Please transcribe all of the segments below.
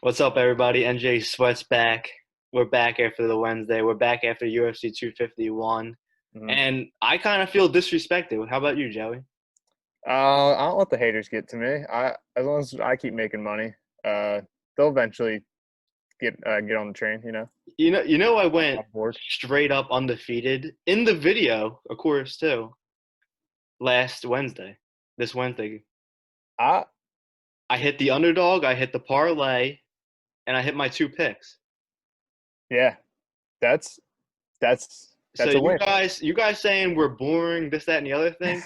What's up, everybody? NJ Sweat's back. We're back after the Wednesday. We're back after UFC 251. Mhm. And I kind of feel disrespected. How about you, Joey? I don't let the haters get to me. As long as I keep making money, uh, they'll eventually get on the train. I On went board. straight up undefeated in the video, of course, too, last Wednesday. This Wednesday. I I hit the underdog, I hit the parlay, and I hit my two picks. yeah, that's So that's a win. you guys saying we're boring, this, that, and the other thing.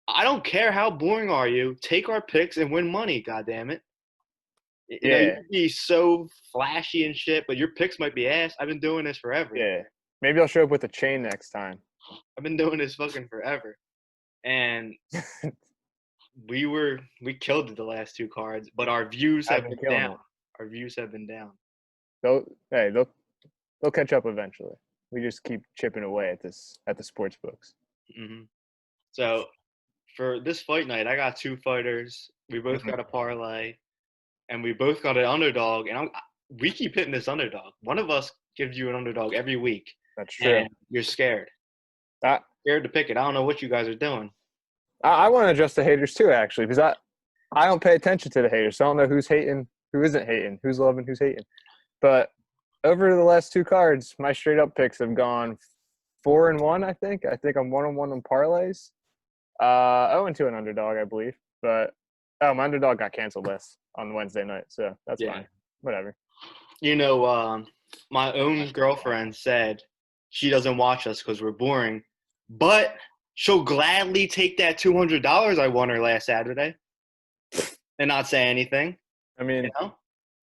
I don't care how boring are you. Take our picks and win money, goddammit. You Yeah, could be so flashy and shit, but your picks might be ass. I've been doing this forever. yeah. Maybe I'll show up with a chain next time. I've been doing this fucking forever. And we killed the last two cards, but our views I've have been been killing down. it. Our views have been down. They'll catch up eventually. We just keep chipping away at the sports books. hmm So for this fight night, I got two fighters. We both Mhm. got a parlay, and we both got an underdog. And we keep hitting this underdog. One of us gives you an underdog every week, That's true. and you're scared. I Scared to pick it. I don't know what you guys are doing. I want to address the haters too, actually, because I don't pay attention to the haters, so I don't know who's hating, who isn't hating, who's loving, who's hating. But over the last two cards, my straight up picks have gone 4-1. I think I'm 1-1 on parlays. 0-2 an underdog, I believe. But my underdog got canceled last on Wednesday night, so that's Yeah. fine. Whatever. You know, my own girlfriend said she doesn't watch us because we're boring, but she'll gladly take that $200 I won her last Saturday and not say anything. I You mean, know,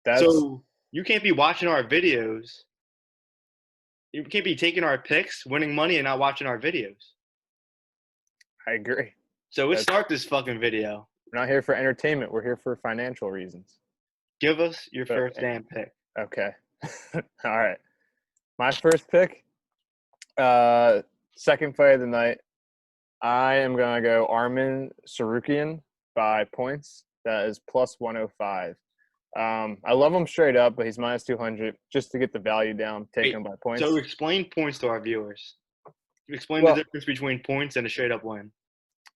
that's so you can't be watching our videos. You can't be taking our picks, winning money, and not watching our videos. I agree. So let's That's start this fucking video. We're not here for entertainment. We're here for financial reasons. Give us your But first damn pick. okay, all right. My first pick, uh, second fight of the night. I am gonna go Armin Sarukian by points. That is plus 105. I love him straight up, but he's minus 200 just to get the value down. Take Wait, him by so points. explain points to our viewers. Explain the Well, difference between points and a straight up win.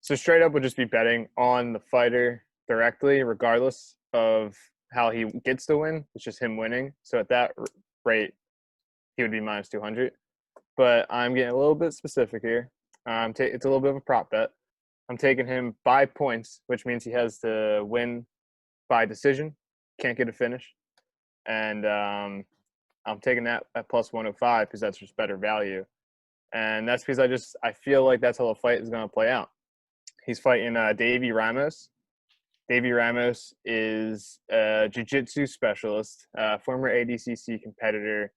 so straight up would just be betting on the fighter directly, regardless of how he gets the win. It's just him winning. So at that rate, he would be minus 200. But I'm getting a little bit specific here. It's a little bit of a prop bet. I'm taking him by points, which means he has to win by decision. Can't get a finish. And I'm taking that at plus 105 because that's just better value. And that's because I feel like that's how the fight is going to play out. He's fighting Davy Ramos. Davy Ramos is a jiu-jitsu specialist, former ADCC competitor.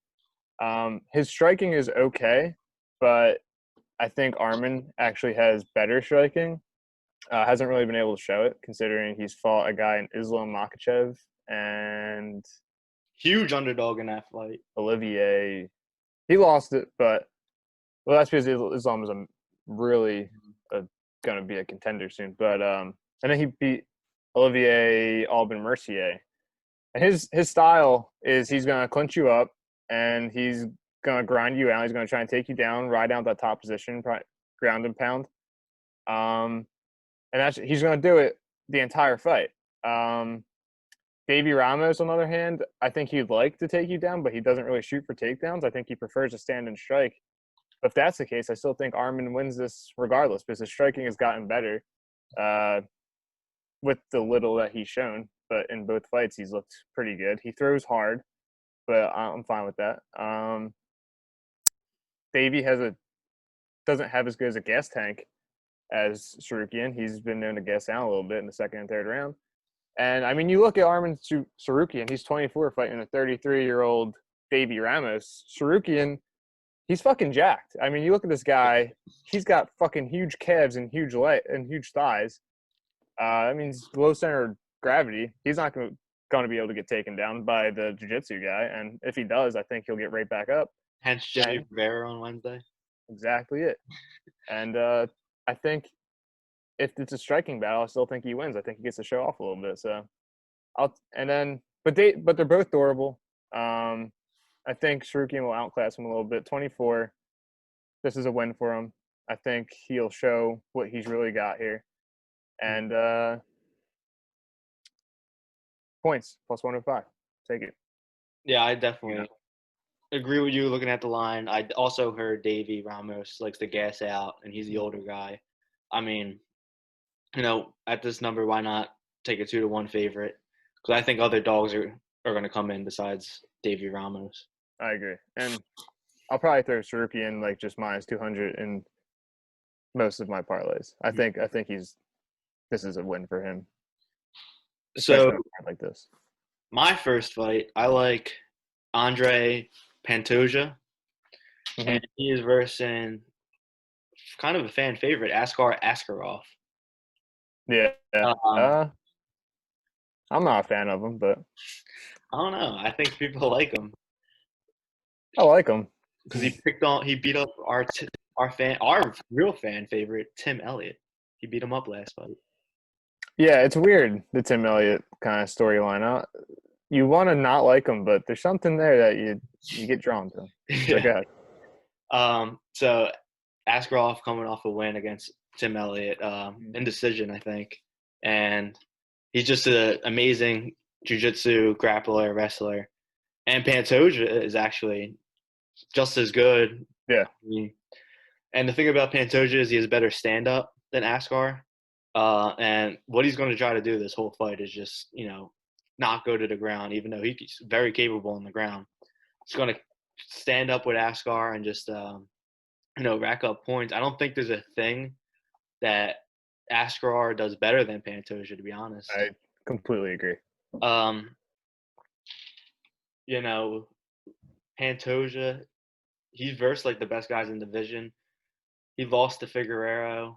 His striking is okay, but I think Armin actually has better striking. Hasn't really been able to show it, considering he's fought a guy in Islam Makhachev and Huge underdog in that fight. Olivier. He lost it, but well, that's because Islam is really going to be a contender soon. But and then he beat Olivier Albin Mercier, and his style is he's going to clinch you up and he's going to grind you out. He's going to try and take you down, ride down that top position, ground and pound. And he's going to do it the entire fight. Davy Ramos, on the other hand, I think he'd like to take you down, but he doesn't really shoot for takedowns. I think he prefers to stand and strike. But if that's the case, I still think Armin wins this regardless because his striking has gotten better with the little that he's shown. But in both fights, he's looked pretty good. He throws hard, but I'm fine with that. Davy doesn't have as good as a gas tank as Sarukian. He's been known to gas down a little bit in the second and third round. And I mean, you look at Armin Sarukian, he's 24 fighting a 33-year-old Davy Ramos. Sarukian, he's fucking jacked. I mean, you look at this guy, he's got fucking huge calves and huge thighs. That means low center of gravity. He's not going to be able to get taken down by the jiu-jitsu guy. And if he does, I think he'll get right back up. Hence Jimmy And Rivera on Wednesday. exactly it. And I think if it's a striking battle, I still think he wins. I think he gets to show off a little bit. So and then but they're both durable. I think Sarukian will outclass him a little bit. 24. This is a win for him. I think he'll show what he's really got here. And points plus 105. Take it. Yeah, I definitely agree with you looking at the line. I also heard Davey Ramos likes to gas out, and he's the older guy. I mean, at this number, why not take a 2-1 favorite? Because I think other dogs are going to come in besides Davey Ramos. I agree. And I'll probably throw Saruki in like just minus 200 in most of my parlays. I think this is a win for him. So like this. My first fight, I like Andre Pantoja, and he is versing kind of a fan favorite, Askar Askarov. Yeah. I'm not a fan of him, but I don't know. I think people like him. I like him because he beat up our real fan favorite, Tim Elliott. He beat him up last fight. Yeah, it's weird, the Tim Elliott kind of storyline. You want to not like him, but there's something there that you get drawn to. So go ahead. So Askarov coming off a win against Tim Elliott, in decision, I think. And he's just an amazing jiu-jitsu grappler, wrestler. And Pantoja is actually just as good. Yeah. And the thing about Pantoja is he has better stand-up than Askar. And what he's going to try to do this whole fight is just, not go to the ground, even though he's very capable on the ground. He's going to stand up with Askar and just, rack up points. I don't think there's a thing that Askar does better than Pantoja, to be honest. I completely agree. Pantoja, he's versed like the best guys in the division. He lost to Figueiredo.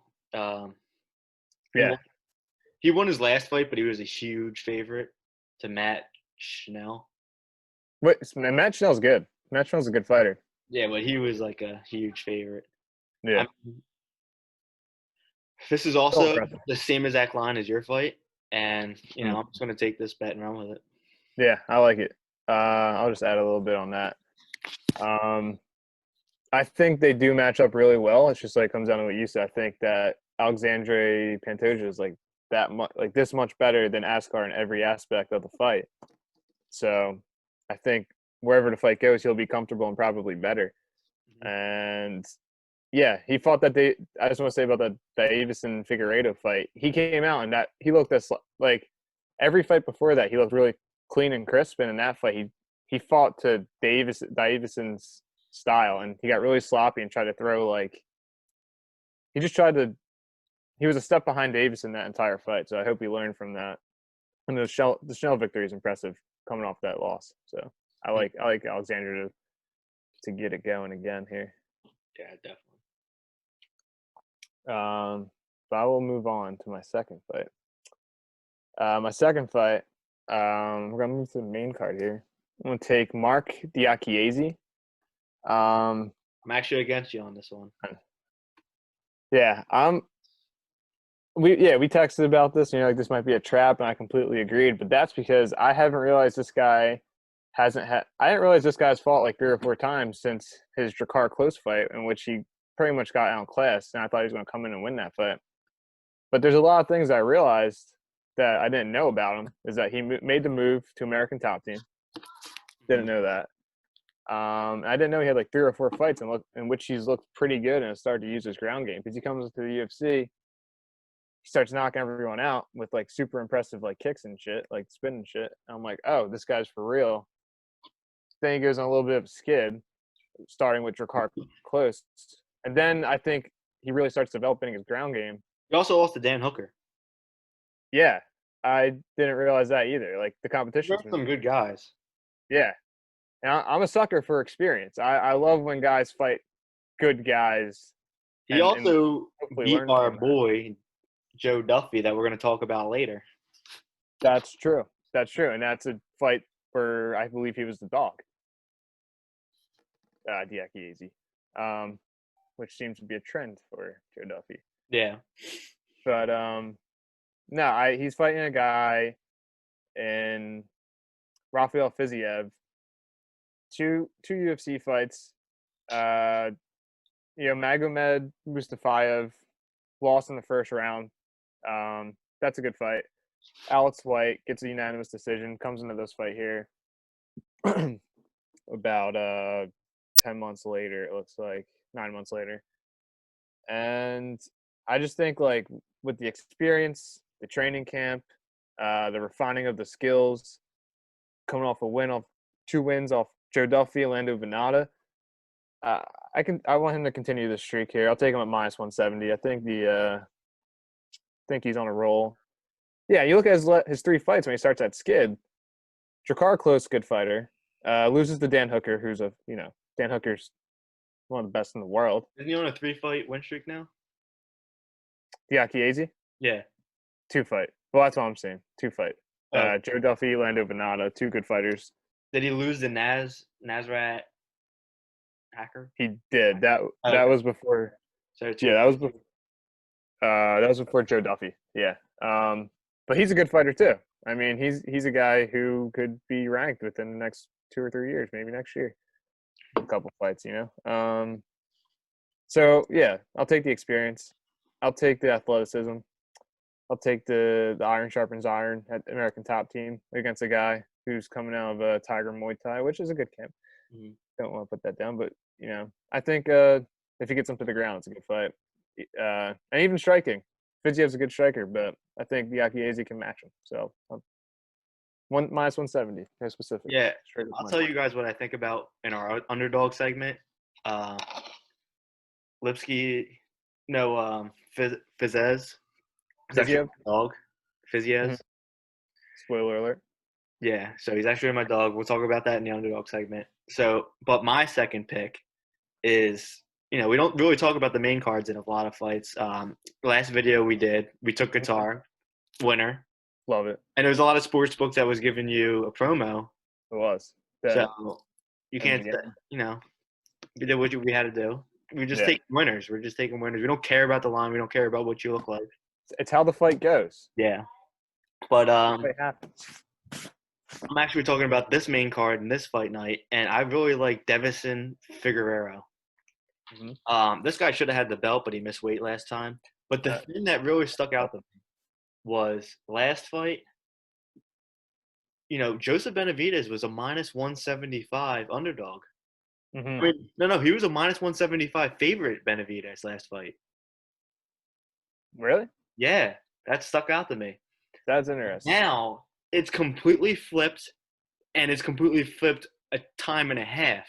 He won his last fight, but he was a huge favorite to Matt Schnell. Wait, Matt Schnell's good. Matt Schnell's a good fighter. Yeah, but he was like a huge favorite. Yeah. This is also the same exact line as your fight, and I'm just going to take this bet and run with it. Yeah, I like it. I'll just add a little bit on that. I think they do match up really well. It's just like comes down to what you said. I think that Alexandre Pantoja is like this much better than Askar in every aspect of the fight. So I think wherever the fight goes, he'll be comfortable and probably better. And yeah, he fought that day. I just want to say about the Davison Figueiredo fight. He came out and that he looked like every fight before that, he looked really clean and crisp. And in that fight, he fought to Davison's style, and he got really sloppy and tried to throw he was a step behind Davis in that entire fight. So I hope he learned from that. And the Schnell victory is impressive coming off that loss. So I like Alexander to get it going again here. Yeah, definitely. But I will move on to my second fight. My second fight, we're gonna move to the main card here. I'm gonna take Mark Diakiese. I'm actually against you on this one. Yeah, we texted about this. This might be a trap, and I completely agreed. But that's because I haven't realized this guy I didn't realize this guy's fought like 3 or 4 times since his Drakkar Close fight, in which he pretty much got outclassed, and I thought he was going to come in and win that fight. But there's a lot of things I realized that I didn't know about him. Is that he made the move to American Top Team. Didn't know that. I didn't know he had like 3 or 4 fights in which he's looked pretty good and has started to use his ground game, because he comes to the UFC, he starts knocking everyone out with like super impressive like kicks and shit, like spinning shit. And I'm like, oh, this guy's for real. Then he goes on a little bit of a skid, starting with Drakkar Close. And then I think he really starts developing his ground game. He also lost to Dan Hooker. Yeah, I didn't realize that either. Like the competition. Some good guys. Yeah. And I'm a sucker for experience. I love when guys fight good guys. He also beat our boy, Joe Duffy, that we're going to talk about later. That's true. And that's a fight where I believe he was the dog. Diakiese. Which seems to be a trend for Joe Duffy. Yeah. But no, he's fighting a guy in Rafael Fiziev, two UFC fights. Magomed Mustafayev lost in the first round. That's a good fight. Alex White gets a unanimous decision, comes into this fight here about 10 months later, it looks like 9 months later. And I just think like with the experience, the training camp, the refining of the skills, coming off two wins off Joe Duffy and Lando Venata, I want him to continue this streak here. I'll take him at -170. I think he's on a roll. Yeah, you look at his 3 fights when he starts at skid. Drakkar Klose, good fighter. Loses to Dan Hooker, Dan Hooker's one of the best in the world. Isn't he on a 3-fight win streak now? Diakiese? Yeah. 2 fight. Well, that's what I'm saying. 2 fight. Oh. Joe Duffy, Lando Venata, 2 good fighters. Did he lose to Nasrat Hacker? He did. That was before. So that was before. That was before Joe Duffy. Yeah. But he's a good fighter too. I mean, he's a guy who could be ranked within the next 2 or 3 years, maybe next year. A couple fights, So yeah, I'll take the experience. I'll take the athleticism. I'll take the iron sharpens iron at American Top Team against a guy who's coming out of Tiger Muay Thai, which is a good camp. Mm-hmm. Don't want to put that down, but I think if he gets him to the ground, it's a good fight. And even striking, Fiziev's a good striker, but I think Diakiese can match him. So -170, very specific. Yeah, I'll tell you guys what I think about in our underdog segment. Lipsky, no, Fiziev. Dog. Fiziev. Mm-hmm. Spoiler alert. Yeah, so he's actually my dog. We'll talk about that in the underdog segment. So, but my second pick is, we don't really talk about the main cards in a lot of fights. Last video we took Qatar, winner. Love it. And there was a lot of sports books that was giving you a promo. It was. So you can't, we did what we had to do. We just take winners. We're just taking winners. We don't care about the line. We don't care about what you look like. It's how the fight goes. Yeah. But it happens. I'm actually talking about this main card and this fight night, and I really like Devison Figueiredo. Mm-hmm. This guy should have had the belt, but he missed weight last time. But the thing that really stuck out to me was last fight, Joseph Benavidez was a -175 underdog. Mm-hmm. I mean, no, he was a -175 favorite Benavidez last fight. Really? Yeah, that stuck out to me. That's interesting. Now it's completely flipped, and it's completely flipped a time and a half.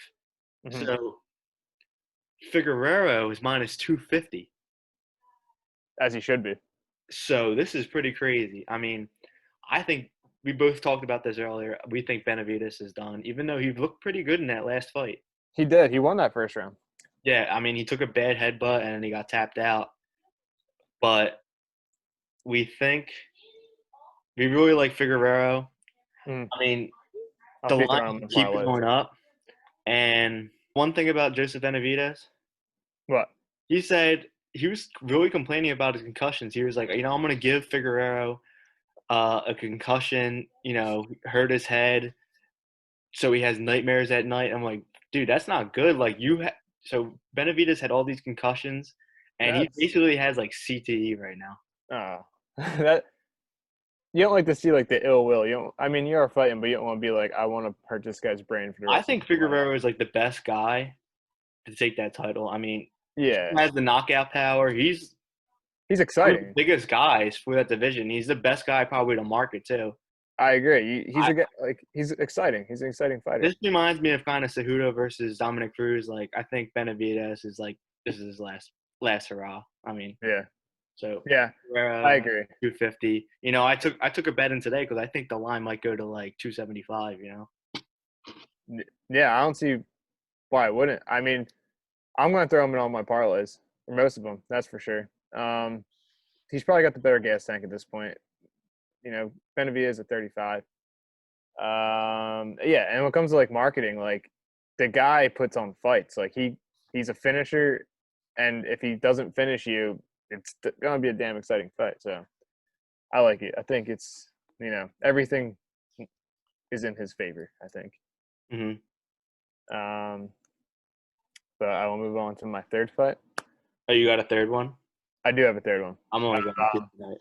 Mm-hmm. So Figueiredo is -250. As he should be. So this is pretty crazy. I mean, I think we both talked about this earlier. We think Benavidez is done, even though he looked pretty good in that last fight. He did. He won that first round. Yeah, I mean, he took a bad headbutt and he got tapped out. But we really like Figueiredo. I mean, the line keeps going up. And one thing about Joseph Benavidez. What? He said he was really complaining about his concussions. He was like, I'm going to give Figueiredo a concussion, hurt his head, so he has nightmares at night. I'm like, dude, that's not good. Like so Benavidez had all these concussions, and he basically has like CTE right now. Oh, that you don't like to see like the ill will. You are fighting, but you don't want to be like, I want to hurt this guy's brain for the rest. I think Figueiredo is like the best guy to take that title. I mean, yeah, he has the knockout power. He's exciting. One of the biggest guys for that division. He's the best guy probably to market too. I agree. He's exciting. He's an exciting fighter. This reminds me of kind of Cejudo versus Dominic Cruz. Like, I think Benavidez is like, this is his last hurrah. I mean, yeah. So yeah, I agree. 250. I took a bet in today because I think the line might go to like 275. Yeah, I don't see why it wouldn't. I mean, I'm going to throw him in all my parlays, or most of them. That's for sure. He's probably got the better gas tank at this point. Benavidez at 35. Yeah, and when it comes to like marketing, like the guy puts on fights. Like he's a finisher, and if he doesn't finish you, it's gonna be a damn exciting fight. So I like it. I think it's everything is in his favor, I think. Hmm. But I will move on to my third fight. Oh, you got a third one? I do have a third one. I'm only going to tonight.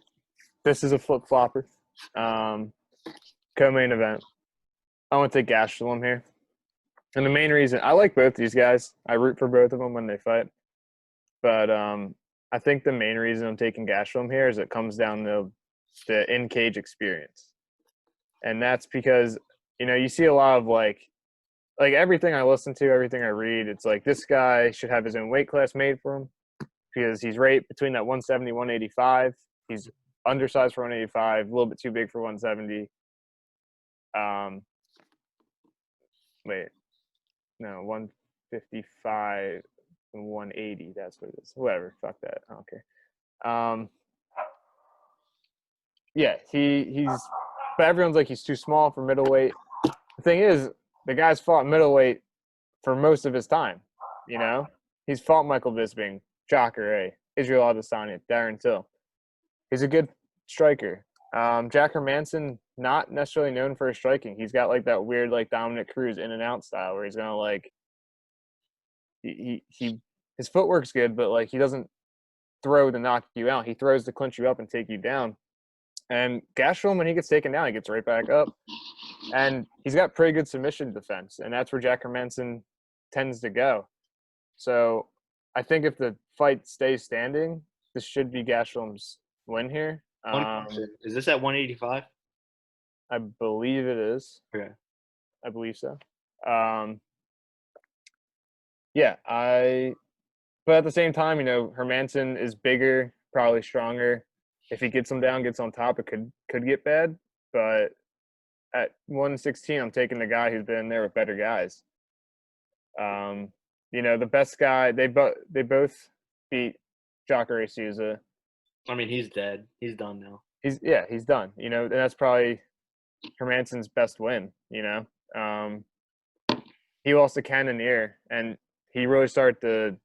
This is a flip flopper. Co-main event. I want to take Gastelum here. And the main reason I like both these guys, I root for both of them when they fight. But I think the main reason I'm taking Gastelum here is it comes down to the in-cage experience. And that's because, you see a lot of like everything I listen to, everything I read, it's like this guy should have his own weight class made for him because he's right between that 170, 185. He's undersized for 185, a little bit too big for 170. Wait, no, 155 and 180. That's what it is. Whatever, fuck that. I don't care. Yeah, he's, but everyone's like he's too small for middleweight. The thing is, the guy's fought middleweight for most of his time. He's fought Michael Bisping, Jacare, Israel Adesanya, Darren Till. He's a good striker. Jack Hermanson, not necessarily known for his striking. He's got like that weird like Dominic Cruz in and out style where he's gonna like he his footwork's good, but like he doesn't throw to knock you out. He throws to clinch you up and take you down. And Gastelum, when he gets taken down, he gets right back up. And he's got pretty good submission defense, and that's where Jack Hermanson tends to go. So I think if the fight stays standing, this should be Gastelum's win here. Is this at 185? I believe it is. Okay. I believe so. But at the same time, Hermanson is bigger, probably stronger. If he gets him down, gets on top, it could get bad. But at 116, I'm taking the guy who's been there with better guys. The best guy, they both beat Jacare Souza. I mean, he's dead. He's done now. He's done. And that's probably Hermanson's best win. He lost to Cannonier, and he really started to,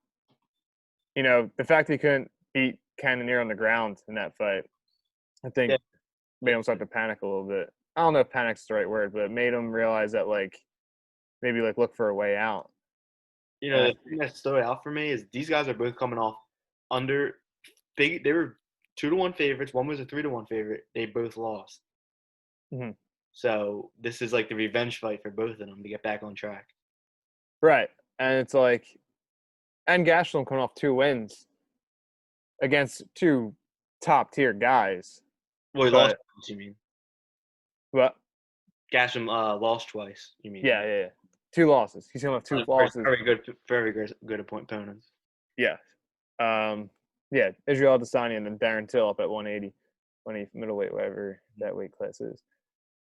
the fact that he couldn't beat Cannonier on the ground in that fight, I think made him start to panic a little bit. I don't know if panic's the right word, but it made him realize that maybe look for a way out. The thing that stood out for me is these guys are both coming off under big. They were 2-1 favorites. One was a 3-1 favorite. They both lost. Mm-hmm. So this is like the revenge fight for both of them to get back on track. Right. And it's and Gastelum coming off 2 wins against 2 top-tier guys. Well, he lost twice, you mean? What? Gastelum lost twice, you mean? Yeah. 2 losses. He's going to have 2 losses. Very good opponents. Yeah. Israel Adesanya and then Darren Till up at 180 middleweight, whatever that weight class is.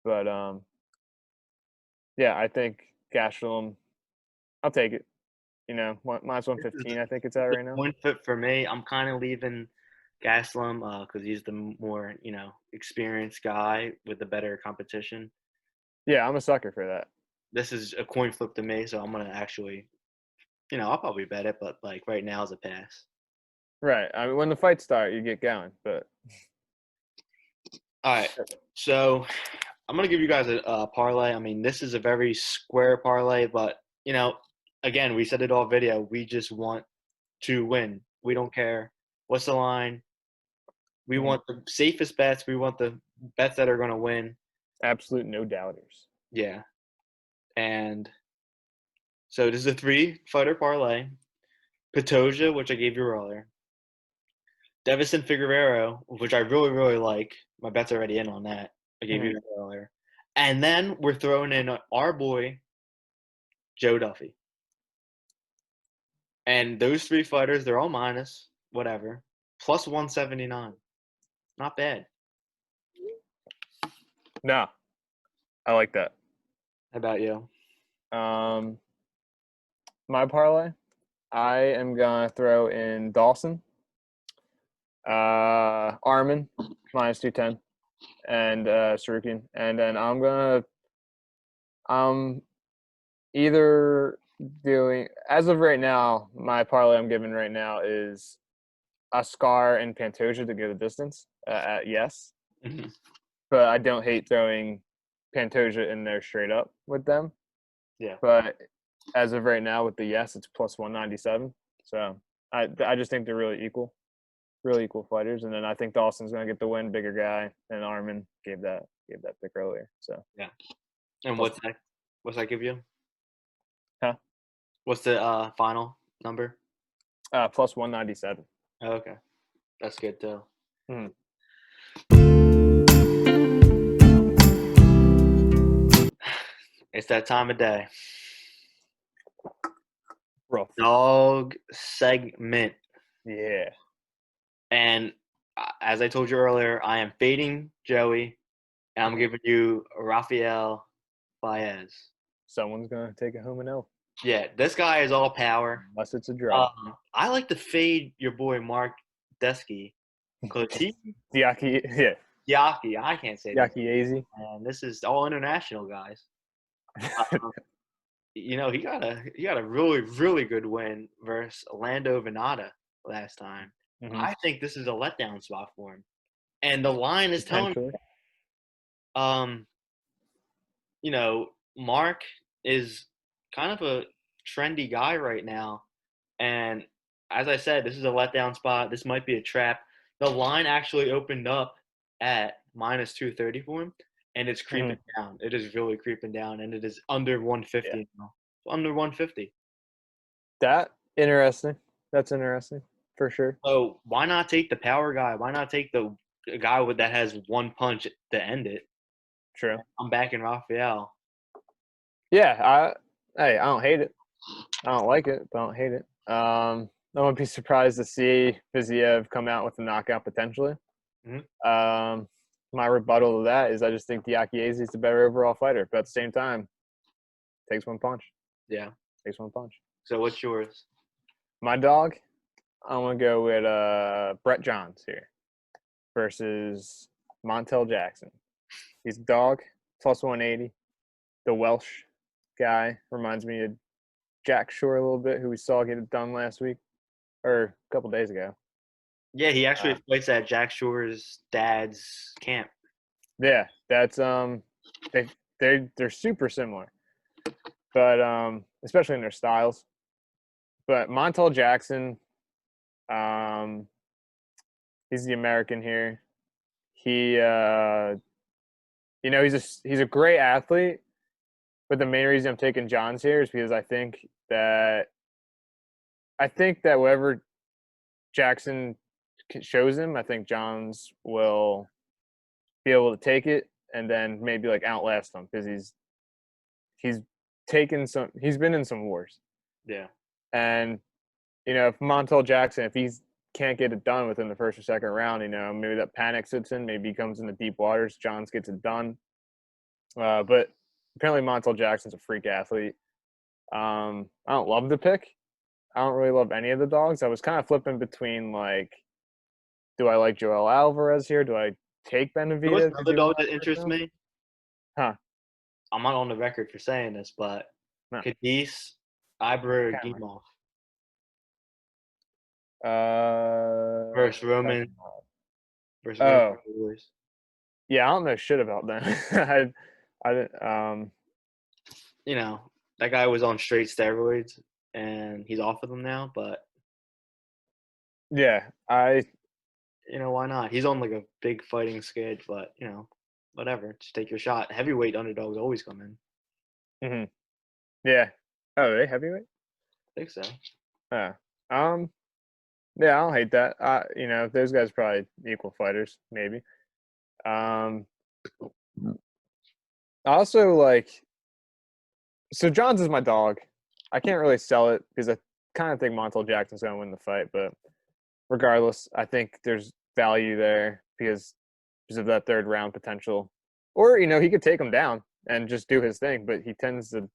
But, I think Gastelum, I'll take it. Minus 115, I think it's at right now. One fit for me. I'm kind of leaving Gastelum because he's the more, experienced guy with the better competition. Yeah, I'm a sucker for that. This is a coin flip to me, so I'm going to actually, I'll probably bet it, but right now is a pass. Right. I mean, when the fights start, you get going, but. All right. So I'm going to give you guys a parlay. I mean, this is a very square parlay, but, again, we said it all video. We just want to win. We don't care what's the line. We want the safest bets. We want the bets that are going to win. Absolute no doubters. Yeah. And so this is a 3-fighter parlay. Patoja, which I gave you earlier. Davison Figueiredo, which I really, really like. My bet's already in on that. I gave you that earlier. And then we're throwing in our boy, Joe Duffy. And those 3 fighters, they're all minus, whatever, plus 179. Not bad. No, I like that. How about you? My parlay, I am going to throw in Dawson, Armin, minus 210, and Sarukian. And then I'm either doing, as of right now, my parlay I'm giving right now is Askar and Pantoja to go the distance at yes. Mm-hmm. But I don't hate throwing Pantoja in there straight up with them. Yeah. But as of right now with the yes, it's plus 197. So I just think they're really equal fighters. And then I think Dawson's going to get the win, bigger guy, and Armin gave that pick earlier. So Yeah. And plus, what's that give you? huh? What's the final number? Plus 197. Oh, okay. That's good too. Mhm. It's that time of day. Rough. Dog segment. Yeah. And as I told you earlier, I am fading Joey, and I'm giving you Rafael Baez. Someone's going to take it home and L. Yeah, this guy is all power. Unless it's a draw. I like to fade your boy Mark Desky because he Yaki, yeah. Yaki. I can't say that. Yaki Azy. And this is all international guys. He got a really really good win versus Orlando Venata last time. Mhm. I think this is a letdown spot for him, and the line is telling me, Mark is kind of a trendy guy right now, and as I said, this is a letdown spot. This might be a trap. The line actually opened up at minus 230 for him, and it's creeping down. It is really creeping down, and it is under 150 now. Under 150. That's interesting for sure. So why not take the power guy? Why not take the guy that has one punch to end it? True. I'm backing Rafael. Yeah, I don't hate it. I don't like it, but I don't hate it. I wouldn't be surprised to see Fiziev come out with a knockout potentially. Mm-hmm. My rebuttal to that is I just think Diakiese is the better overall fighter, but at the same time, takes one punch. Yeah. Takes one punch. So what's yours? My dog, I'm going to go with Brett Johns here versus Montel Jackson. He's a dog, plus 180. The Welsh guy reminds me of Jack Shore a little bit, who we saw get it done last week or a couple days ago. Yeah, he actually fights at Jack Shore's dad's camp. Yeah, that's they're super similar, but especially in their styles. But Montel Jackson, he's the American here. He, he's a great athlete, but the main reason I'm taking Johns here is because I think that whatever Jackson shows him, I think Johns will be able to take it and then maybe like outlast him because he's been in some wars. Yeah. And if Montel Jackson, if he can't get it done within the first or second round, maybe that panic sits in, maybe he comes into deep waters, Johns gets it done. But apparently Montel Jackson's a freak athlete. I don't love the pick. I don't really love any of the dogs. I was kind of flipping between do I like Joel Alvarez here? Do I take Benavidez? What's another dog that interests me? Huh. I'm not on the record for saying this, but Cadiz Ibrahimov versus Roman. Yeah, I don't know shit about that. I didn't. That guy was on straight steroids, and he's off of them now. But yeah, why not? He's on like a big fighting skid, but whatever. Just take your shot. Heavyweight underdogs always come in. Mm-hmm. Yeah. Oh, are they heavyweight? I think so. Yeah. Yeah, I don't hate that. Those guys are probably equal fighters, maybe. I also so Johns is my dog. I can't really sell it because I kind of think Montel Jackson's going to win the fight, but regardless, I think there's value there because of that third round potential. Or, he could take him down and just do his thing, but he tends to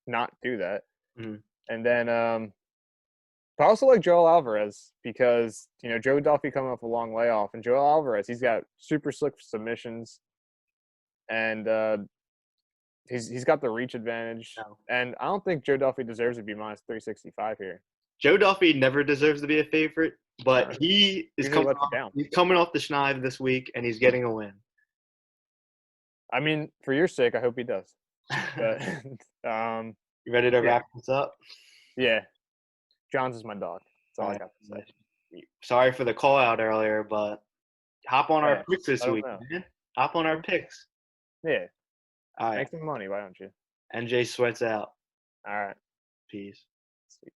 not do that. Mm-hmm. And then I also like Joel Alvarez because, Joe Duffy coming off a long layoff. And Joel Alvarez, he's got super slick submissions. And he's got the reach advantage. No. And I don't think Joe Duffy deserves to be minus 365 here. Joe Duffy never deserves to be a favorite, but he's coming off the schneid this week, and he's getting a win. I mean, for your sake, I hope he does. But You ready to yeah. wrap this up? Yeah, Johns is my dog. That's all I Alright, got to say. sorry for the call out earlier, but hop on our Hey, picks this I don't week, know. man. Hop on our picks. Yeah, All right. make some money. Why don't you? NJ sweats out. All right. Peace. Sweet.